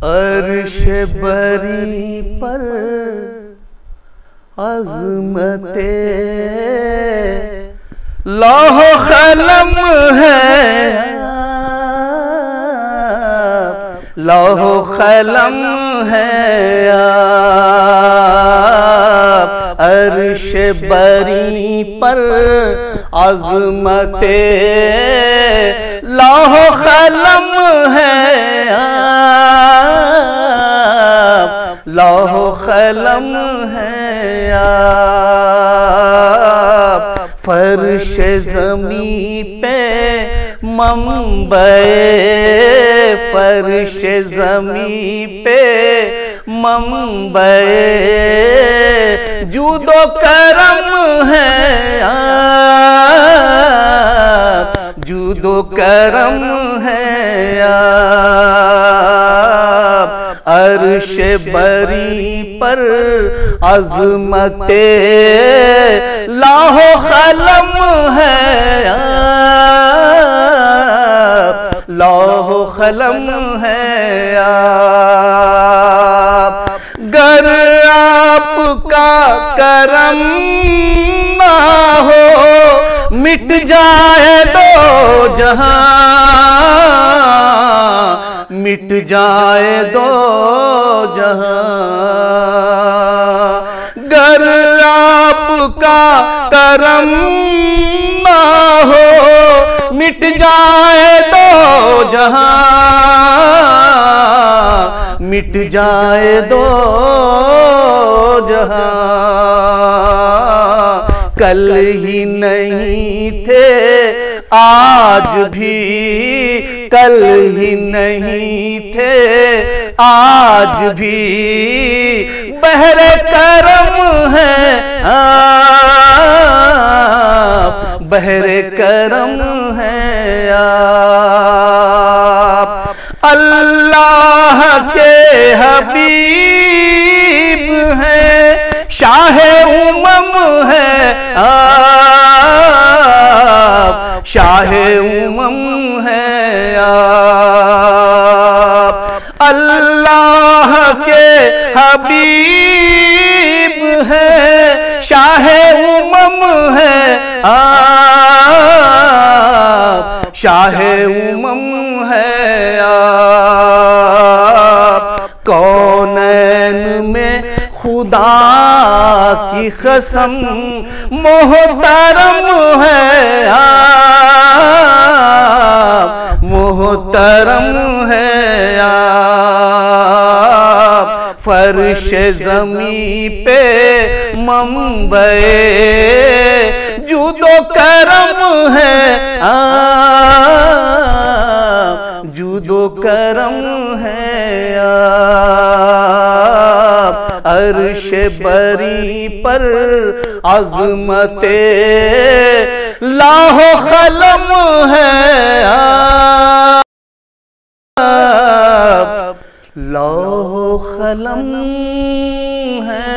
अर्श बरी पर अज़मते लौह कलम है, लौह कलम है अर्श बरी पर अज़मते लौह कलम है, लौह कलम है फर्श ज़मीं पे मंबए, फर्श ज़मीं पे मंबए जूदो करम है, जूदो करम है अर्श बरी पर अज़मते लौह कलम है, लौह कलम है गर आपका करम ना हो मिट जाए दो जहां, मिट जाए दो जहां गर आपका करम ना हो मिट जाए दो जहां, मिट जाए दो जहां कल ही नहीं थे आज भी, कल ही नहीं थे आज भी बहरे करम है, बहरे करम है अल्लाह के हबीब हैं, शाहे उमम है शाहे उमम है अल्लाह के हबीब है, शाहे उमम है शाहे उमम है कौनैन में खुदा की कसम मोहतरम है, मोहतरम है फर्श ज़मीं पे मंबए जूदो करम है, जूदो करम है अर्श बरी पर अज़मते लौह कलम है, लौह कलम है